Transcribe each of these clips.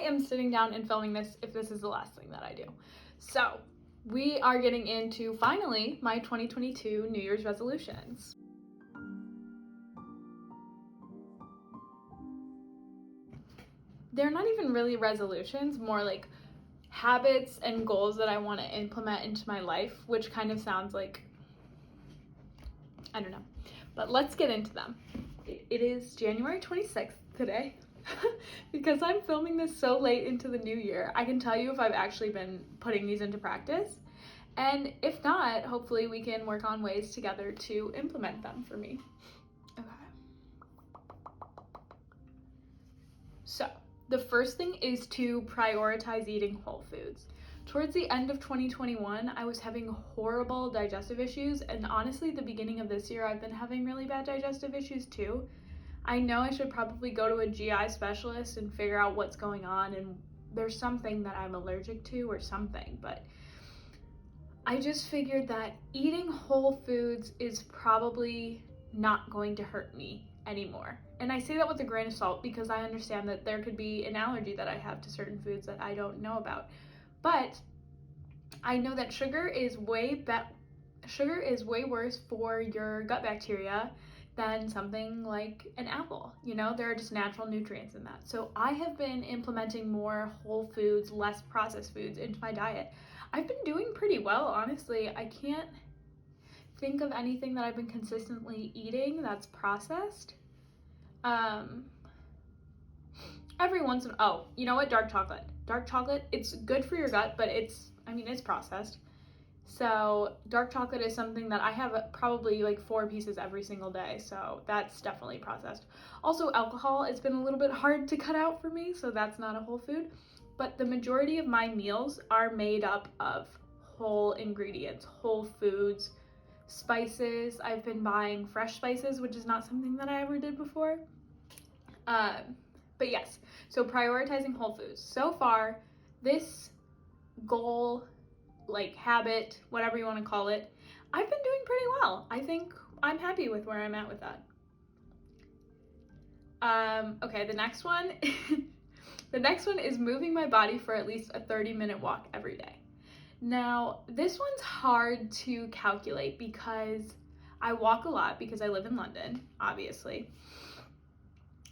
am sitting down and filming this if this is the last thing that I do. So, we are getting into, finally, my 2022 New Year's resolutions. They're not even really resolutions, more like habits and goals that I want to implement into my life, which kind of sounds like, I don't know. But let's get into them. It is January 26th today. Because I'm filming this so late into the new year, I can tell you if I've actually been putting these into practice. And if not, hopefully we can work on ways together to implement them for me. Okay. So, the first thing is to prioritize eating whole foods. Towards the end of 2021, I was having horrible digestive issues, and honestly, the beginning of this year, I've been having really bad digestive issues too. I know I should probably go to a GI specialist and figure out what's going on, and there's something that I'm allergic to or something, but I just figured that eating whole foods is probably not going to hurt me anymore. And I say that with a grain of salt because I understand that there could be an allergy that I have to certain foods that I don't know about. But I know that sugar is way worse for your gut bacteria than something like an apple. You know, there are just natural nutrients in that. So I have been implementing more whole foods, less processed foods into my diet. I've been doing pretty well, honestly. I can't think of anything that I've been consistently eating that's processed. Every once in oh, you know what? Dark chocolate. Dark chocolate, it's good for your gut, but it's processed. So dark chocolate is something that I have probably like 4 pieces every single day, so that's definitely processed. Also, alcohol, it's been a little bit hard to cut out for me, so that's not a whole food. But the majority of my meals are made up of whole ingredients, whole foods, spices. I've been buying fresh spices, which is not something that I ever did before. But yes, so prioritizing whole foods. So far, this goal, like habit, whatever you want to call it, I've been doing pretty well. I think I'm happy with where I'm at with that. Okay, the next one, the next one is moving my body for at least a 30-minute walk every day. Now, this one's hard to calculate because I walk a lot because I live in London, obviously.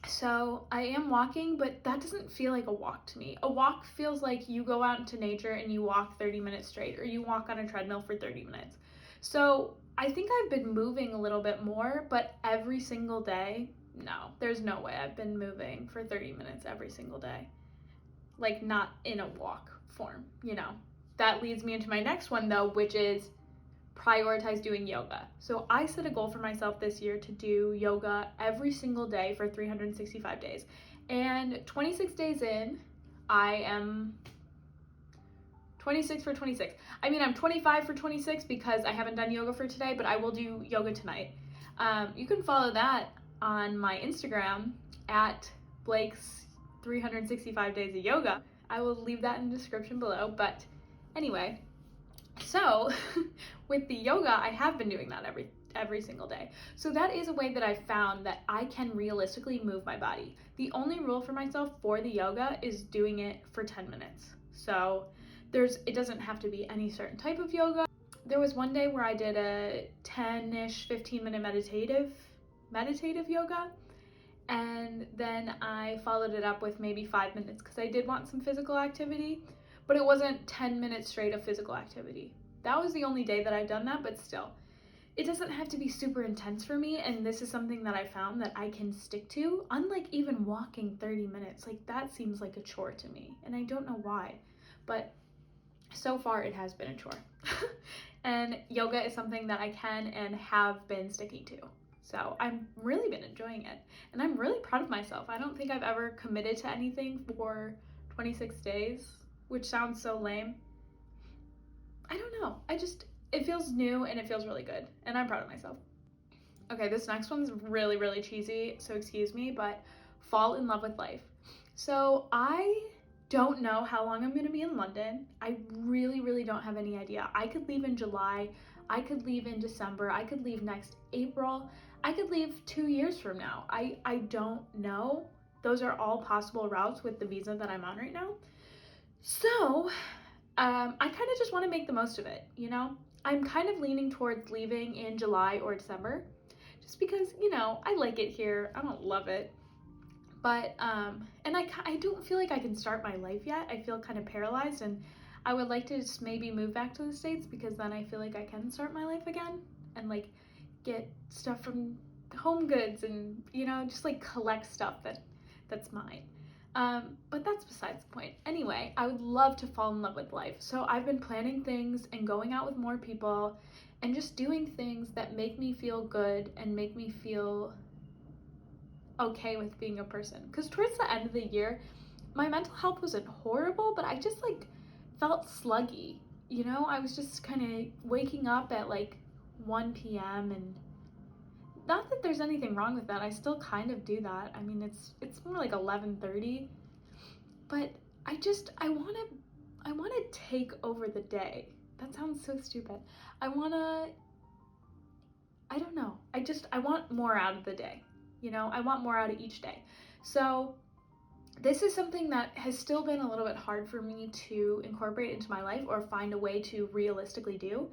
So I am walking, but that doesn't feel like a walk to me. A walk feels like you go out into nature and you walk 30 minutes straight, or you walk on a treadmill for 30 minutes. So I think I've been moving a little bit more, but every single day, no, there's no way I've been moving for 30 minutes every single day. Like, not in a walk form, you know. That leads me into my next one though, which is prioritize doing yoga. So I set a goal for myself this year to do yoga every single day for 365 days. And 26 days in, I am 26 for 26. I mean, I'm 25 for 26 because I haven't done yoga for today, but I will do yoga tonight. You can follow that on my Instagram at Blake's 365 Days of Yoga. I will leave that in the description below, but anyway, so with the yoga, I have been doing that every single day. So that is a way that I've found that I can realistically move my body. The only rule for myself for the yoga is doing it for 10 minutes. So it doesn't have to be any certain type of yoga. There was one day where I did a 10-ish, 15-minute meditative yoga. And then I followed it up with maybe 5 minutes because I did want some physical activity. But it wasn't 10 minutes straight of physical activity. That was the only day that I've done that, but still. It doesn't have to be super intense for me, and this is something that I found that I can stick to, unlike even walking 30 minutes. Like, that seems like a chore to me, and I don't know why. But so far, it has been a chore. And yoga is something that I can and have been sticking to. So I've really been enjoying it, and I'm really proud of myself. I don't think I've ever committed to anything for 26 days. Which sounds so lame. I don't know. It feels new and it feels really good. And I'm proud of myself. Okay, this next one's really, really cheesy, so excuse me, but fall in love with life. So I don't know how long I'm gonna be in London. I really, really don't have any idea. I could leave in July. I could leave in December. I could leave next April. I could leave 2 years from now. I don't know. those are all possible routes with the visa that I'm on right now. So I kind of just want to make the most of it, you know? I'm kind of leaning towards leaving in July or December, just because, you know, I like it here. I don't love it. But, and I don't feel like I can start my life yet. I feel kind of paralyzed, and I would like to just maybe move back to the States, because then I feel like I can start my life again and like get stuff from Home Goods and, you know, just like collect stuff that's mine. But that's besides the point. Anyway, I would love to fall in love with life. So I've been planning things and going out with more people and just doing things that make me feel good and make me feel okay with being a person. Because towards the end of the year, my mental health wasn't horrible, but I just like felt sluggy. You know, I was just kind of waking up at like 1 p.m. and not that there's anything wrong with that. I still kind of do that. I mean, it's more like 11:30, but I want to take over the day. That sounds so stupid. I don't know. I want more out of the day. You know, I want more out of each day. So this is something that has still been a little bit hard for me to incorporate into my life or find a way to realistically do.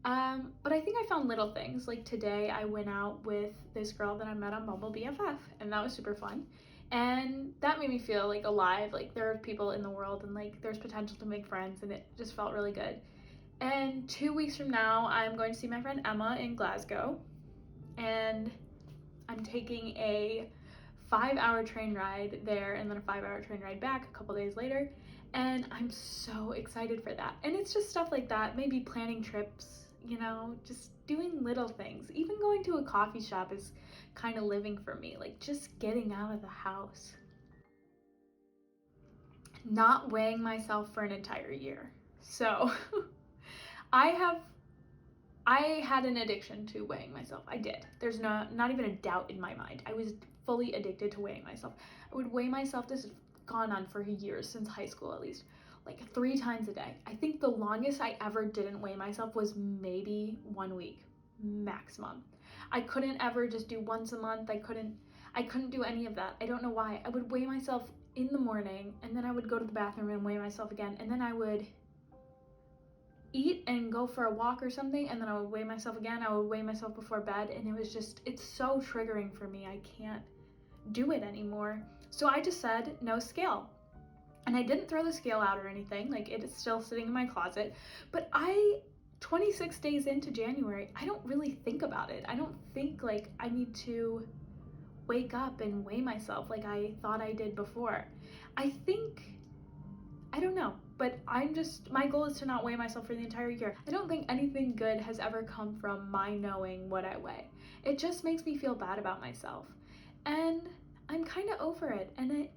But I think I found little things. Like today I went out with this girl that I met on Bumble BFF, and that was super fun. And that made me feel like alive, like there are people in the world and like there's potential to make friends, and it just felt really good. And 2 weeks from now, I'm going to see my friend Emma in Glasgow, and I'm taking a 5-hour train ride there and then a 5-hour train ride back a couple days later. And I'm so excited for that. And it's just stuff like that, maybe planning trips, you know, just doing little things. Even going to a coffee shop is kind of living for me, like just getting out of the house. Not weighing myself for an entire year. So I had an addiction to weighing myself. I did. There's not even a doubt in my mind. I was fully addicted to weighing myself. I would weigh myself. This has gone on for years, since high school at least, like 3 times a day. I think the longest I ever didn't weigh myself was maybe 1 week maximum. I couldn't ever just do once a month. I couldn't do any of that. I don't know why. I would weigh myself in the morning, and then I would go to the bathroom and weigh myself again, and then I would eat and go for a walk or something, and then I would weigh myself again. I would weigh myself before bed, and it was just, it's so triggering for me. I can't do it anymore. So I just said no scale. And I didn't throw the scale out or anything. Like, it is still sitting in my closet. But 26 days into January, I don't really think about it. I don't think like I need to wake up and weigh myself like I thought I did before. I don't know, but my goal is to not weigh myself for the entire year. I don't think anything good has ever come from my knowing what I weigh. It just makes me feel bad about myself. And I'm kind of over it, and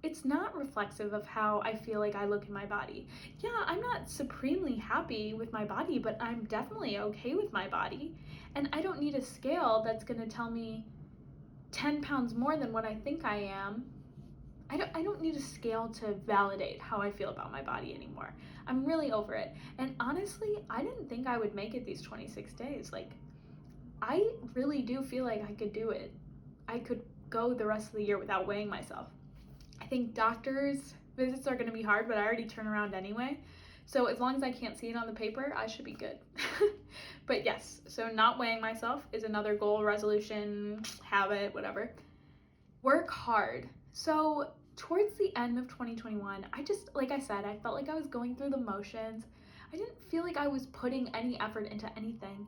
it's not reflexive of how I feel like I look in my body. Yeah, I'm not supremely happy with my body, but I'm definitely okay with my body. And I don't need a scale that's gonna tell me 10 pounds more than what I think I am. I don't need a scale to validate how I feel about my body anymore. I'm really over it. And honestly, I didn't think I would make it these 26 days. Like, I really do feel like I could do it. I could go the rest of the year without weighing myself. I think doctor's visits are going to be hard, but I already turn around anyway. So as long as I can't see it on the paper, I should be good. But yes, so not weighing myself is another goal, resolution, habit, whatever. Work hard. So towards the end of 2021, like I said, I felt like I was going through the motions. I didn't feel like I was putting any effort into anything.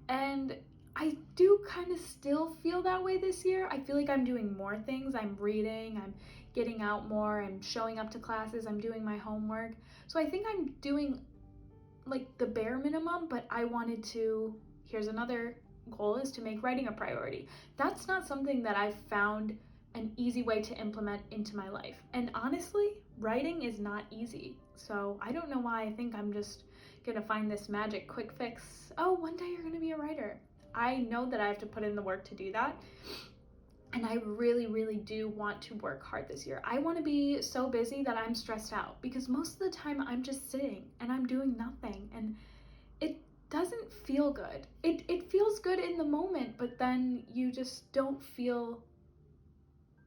And I do kind of still feel that way this year. I feel like I'm doing more things. I'm reading, I'm getting out more, I'm showing up to classes, I'm doing my homework. So I think I'm doing like the bare minimum, but here's another goal, is to make writing a priority. That's not something that I've found an easy way to implement into my life. And honestly, writing is not easy. So I don't know why I think I'm just gonna find this magic quick fix. Oh, one day you're gonna be a writer. I know that I have to put in the work to do that. And I really, really do want to work hard this year. I want to be so busy that I'm stressed out, because most of the time I'm just sitting and I'm doing nothing, and it doesn't feel good. It feels good in the moment, but then you just don't feel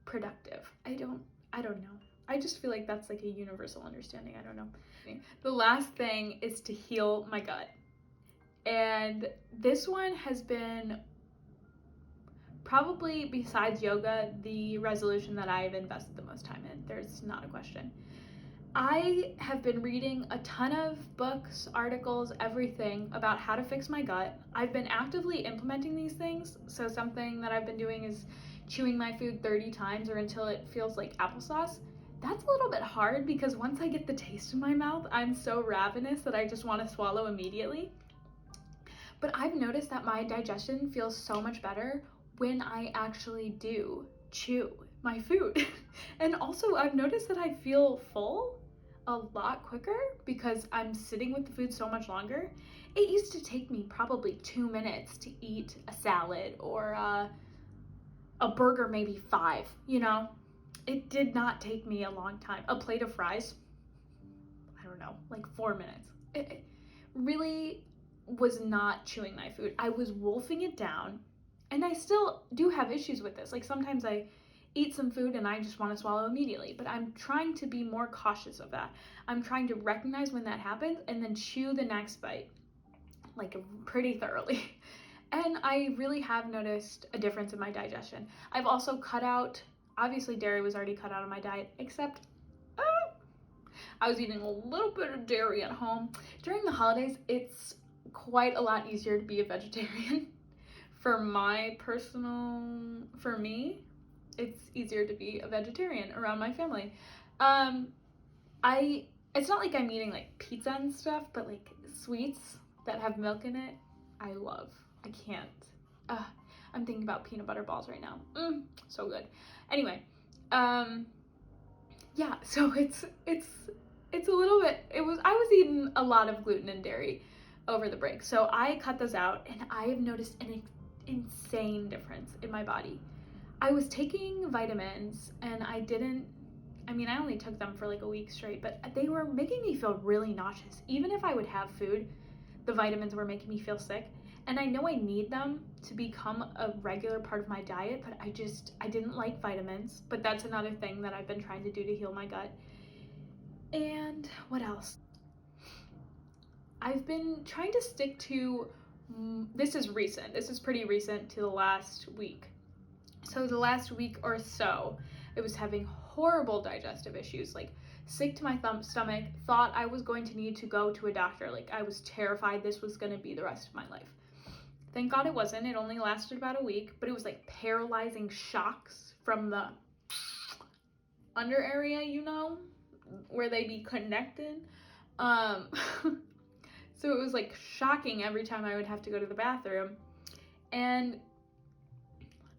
productive. I don't know. I just feel like that's like a universal understanding. I don't know. The last thing is to heal my gut. And this one has been probably, besides yoga, the resolution that I've invested the most time in. There's not a question. I have been reading a ton of books, articles, everything about how to fix my gut. I've been actively implementing these things. So something that I've been doing is chewing my food 30 times or until it feels like applesauce. That's a little bit hard because once I get the taste in my mouth, I'm so ravenous that I just want to swallow immediately. But I've noticed that my digestion feels so much better when I actually do chew my food. And also I've noticed that I feel full a lot quicker because I'm sitting with the food so much longer. It used to take me probably 2 minutes to eat a salad or a burger, maybe 5, you know? It did not take me a long time. A plate of fries, I don't know, like 4 minutes. It really was not chewing my food. I was wolfing it down, and I still do have issues with this. Like sometimes I eat some food and I just want to swallow immediately, but I'm trying to be more cautious of that. I'm trying to recognize when that happens and then chew the next bite, like pretty thoroughly. And I really have noticed a difference in my digestion. I've also cut out, obviously dairy was already cut out of my diet, except I was eating a little bit of dairy at home. During the holidays, it's quite a lot easier to be a vegetarian. For me, it's easier to be a vegetarian around my family. It's not like I'm eating like pizza and stuff, but like sweets that have milk in it, I love. I can't. I'm thinking about peanut butter balls right now. So good. Anyway, yeah, so it's a little bit, I was eating a lot of gluten and dairy over the break. So I cut those out and I have noticed an insane difference in my body. I was taking vitamins and I only took them for like a week straight, but they were making me feel really nauseous. Even if I would have food, the vitamins were making me feel sick. And I know I need them to become a regular part of my diet, but I didn't like vitamins. But that's another thing that I've been trying to do to heal my gut. And what else? I've been trying to stick to, this is pretty recent to the last week. So the last week or so, I was having horrible digestive issues, like sick to my stomach, thought I was going to need to go to a doctor. Like I was terrified this was going to be the rest of my life. Thank God it wasn't. It only lasted about a week, but it was like paralyzing shocks from the under area, you know, where they be connected. So it was like shocking every time I would have to go to the bathroom. And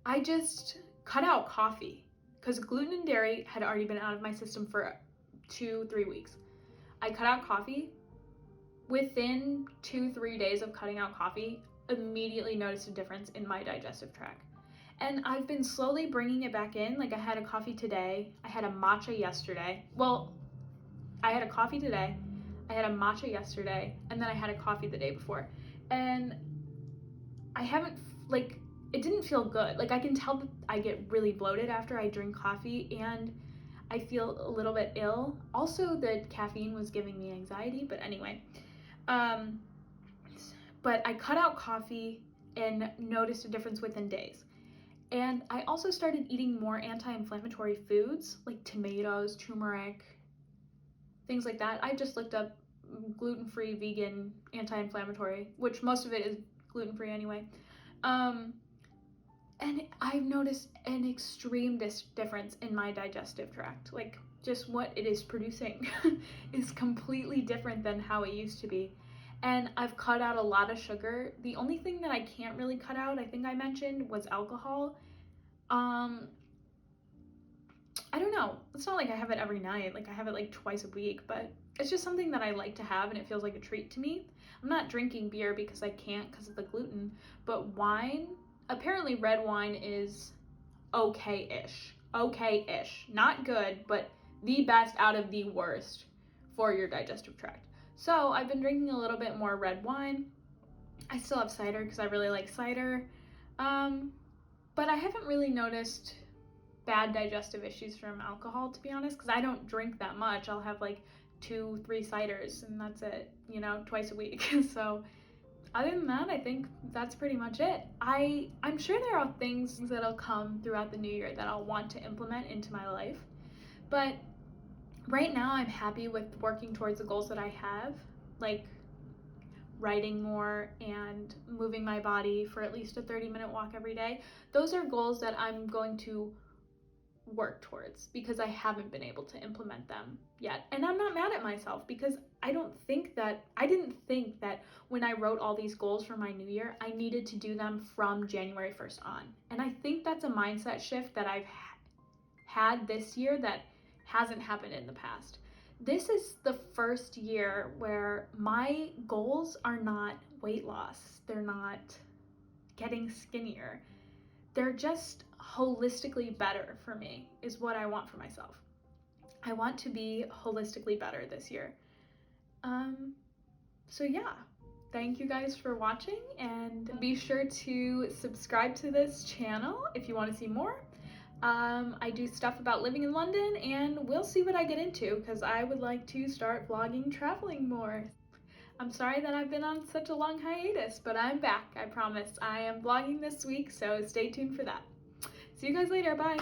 I just cut out coffee because gluten and dairy had already been out of my system for 2-3 weeks. I cut out coffee. Within 2-3 days of cutting out coffee, immediately noticed a difference in my digestive tract. And I've been slowly bringing it back in. Like I had a coffee today. I had a matcha yesterday. Well, I had a coffee today. I had a matcha yesterday. And then I had a coffee the day before. And I haven't, like, it didn't feel good. Like I can tell that I get really bloated after I drink coffee and I feel a little bit ill. Also, the caffeine was giving me anxiety, but anyway. But I cut out coffee and noticed a difference within days. And I also started eating more anti-inflammatory foods like tomatoes, turmeric, things like that. I just looked up gluten-free, vegan, anti-inflammatory, which most of it is gluten-free anyway. And I've noticed an extreme difference in my digestive tract. Like just what it is producing is completely different than how it used to be. And I've cut out a lot of sugar. The only thing that I can't really cut out, I think I mentioned, was alcohol. I don't know. It's not like I have it every night. Like I have it like twice a week, but it's just something that I like to have and it feels like a treat to me. I'm not drinking beer because I can't because of the gluten, but wine, apparently red wine is okay-ish. Okay-ish. Not good, but the best out of the worst for your digestive tract. So I've been drinking a little bit more red wine. I still have cider because I really like cider. But I haven't really noticed bad digestive issues from alcohol, to be honest, because I don't drink that much. I'll have like 2-3 ciders and that's it, you know, twice a week. So other than that, I think that's pretty much it. I'm sure there are things that'll come throughout the new year that I'll want to implement into my life, but right now I'm happy with working towards the goals that I have, like writing more and moving my body for at least a 30-minute walk every day. Those are goals that I'm going to work towards because I haven't been able to implement them yet. And I'm not mad at myself because I didn't think that when I wrote all these goals for my new year, I needed to do them from January 1st on. And I think that's a mindset shift that I've had this year that hasn't happened in the past. This is the first year where my goals are not weight loss. They're not getting skinnier. They're just holistically better for me is what I want for myself. I want to be holistically better this year. So yeah, thank you guys for watching, and be sure to subscribe to this channel if you want to see more. I do stuff about living in London, and we'll see what I get into because I would like to start vlogging traveling more. I'm sorry that I've been on such a long hiatus, but I'm back, I promise. I am vlogging this week, so stay tuned for that. See you guys later, bye!